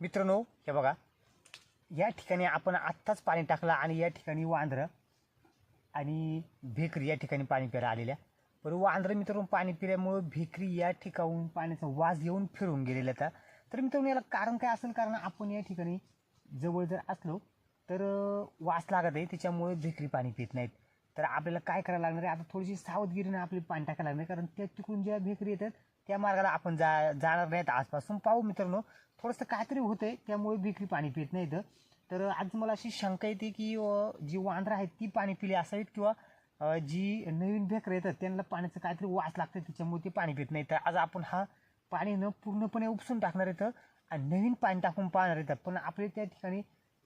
मित्रांनो, हे बघा, या ठिकाणी आपण आत्ताच पाणी टाकलं आणि या ठिकाणी वांद्रं आणि भेकरी या ठिकाणी पाणी प्यायला आलेल्या. पण वांद्रं मित्रांनो पाणी पिल्यामुळं भेकरी या ठिकाणून पाण्याचा वास येऊन फिरून गेलेला होता. तर मित्रांनो याला कारण काय असेल? कारण आपण या ठिकाणी जवळ जर असलो तर वास लागत आहे, त्याच्यामुळे भेकरी पाणी पित नाहीत. तर आपल्याला काय करायला लागणार आहे? आता थोडीशी सावधगिरीने आपली पाणी टाकायला लागणार, कारण त्या तिकडून ज्या भेकरी येतात त्या मार्गाला आपण जाणार नाहीत आजपासून. पाहू मित्रांनो, थोडंसं काहीतरी होतंय त्यामुळे भेकरी पाणी पित नाहीत. तर आज मला अशी शंका येते की जी वांद्रं आहेत ती पाणी पिली असावीत, किंवा जी नवीन भेकरं येतात त्यांना पाण्याचं काहीतरी वास लागतं त्याच्यामुळे ते पाणी पित नाही. तर आज आपण हा पाणी न पूर्णपणे उपसून टाकणार येतं आणि नवीन पाणी टाकून पाहणार येतं. पण आपले त्या ठिकाणी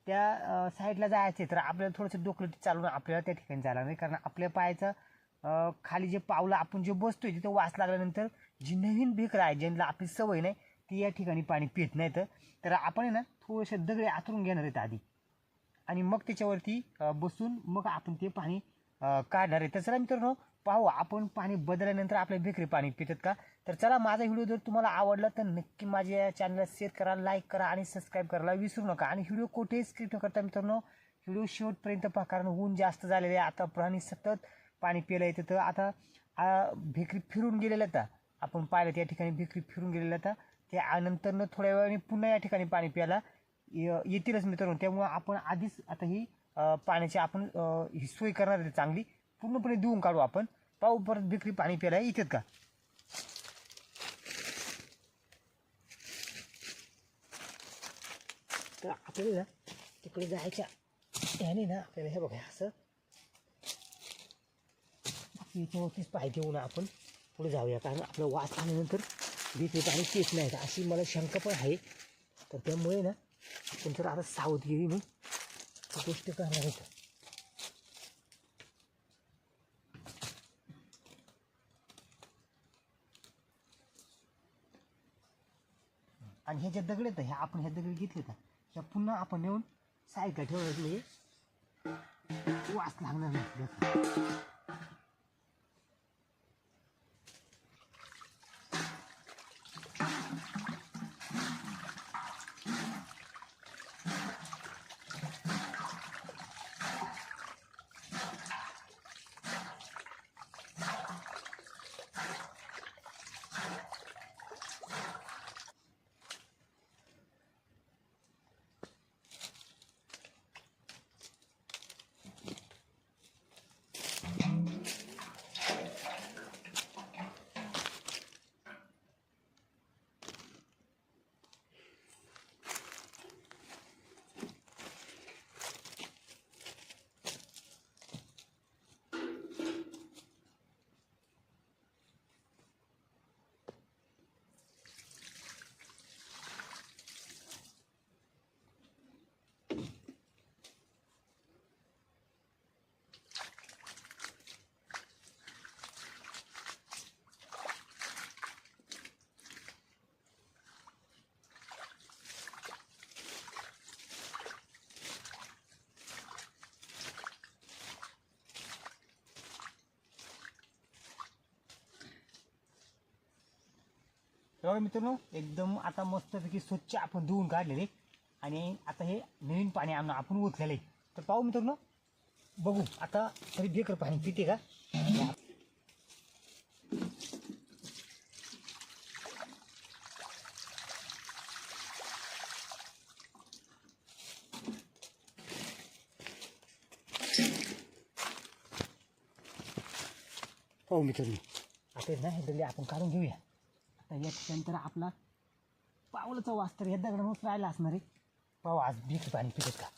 त्या साईडला जायचं आहे, तर आपल्याला थोडंसं डोकं चालून आपल्याला त्या ठिकाणी जायला नाही, कारण आपल्या पायाचं खाली जे पावलं आपण जे बसतोय तिथं वास लागल्यानंतर जी नवीन भेकरं आहे ज्यांना आपली सवय नाही ती या ठिकाणी पाणी पित नाहीत. तर आपण आहे ना थोडेसे दगडे आतरून घेणार आहेत आधी, आणि मग त्याच्यावरती बसून मग आपण ते पाणी काढणार आहे. तर चला मित्रांनो, पाहू आपण पाणी बदलल्यानंतर आपल्या भेकरी पाणी पितात का. तर चला, माझा व्हिडिओ जर तुम्हाला आवडला तर नक्की माझ्या चॅनलला शेअर करा, लाईक करा आणि सबस्क्राईब करायला विसरू नका. आणि व्हिडिओ कुठेही स्किप न करता मित्रांनो व्हिडिओ शेवटपर्यंत पहा, कारण ऊन जास्त झालेले आहे. आता प्राणी सतत पाणी प्यायला येतं. तर आता भेकरी फिरून गेलेल्या आता आपण पाहिलं त्या ठिकाणी भेकरी फिरून गेलेल्या आता त्यानंतरनं थोड्या वेळाने पुन्हा या ठिकाणी पाणी प्यायला येतीलच मित्रांनो. त्यामुळं आपण आधीच आता ही पाण्याची आपण ही सोय करणार आहे चांगली, पूर्णपणे धुवून काढू आपण. पाहू परत भेकरी पाणी प्यायला येतात का. तर आपल्याला तिकडे जायच्या याने ना आपल्याला हे बघा असं याच्यावरतीच पाय देऊन आपण पुढे जाऊया, कारण आपलं वास आल्यानंतर भेकरी पाणी पित नाहीत अशी मला शंका पण आहे. तर त्यामुळे ना आपण जर आता सावधगिरीने ही गोष्ट करणार आहे. आणि ह्या ज्या दगड आहेत ह्या आपण ह्या दगड घेतले तर ह्या पुन्हा आपण नेऊन साईडला ठेवलं म्हणजे वास लागणार नाही. बघा मित्रांनो, एकदम आता मस्तपैकी स्वच्छ आपण धुवून काढलेले आणि आता हे नवीन पाणी आपण ओतलेलं आहे. तर पाहू मित्रांनो, बघू आता तरी भेकर पाणी पिते का. पाहू मित्रांनो, आता ना हे दगडी आपण काढून घेऊया. आता या ठिकाणी तर आपला पावलाचा वास तर या दगडांवर राहिला असणार आहे. पाहू आज भेकर पाणी पितात का.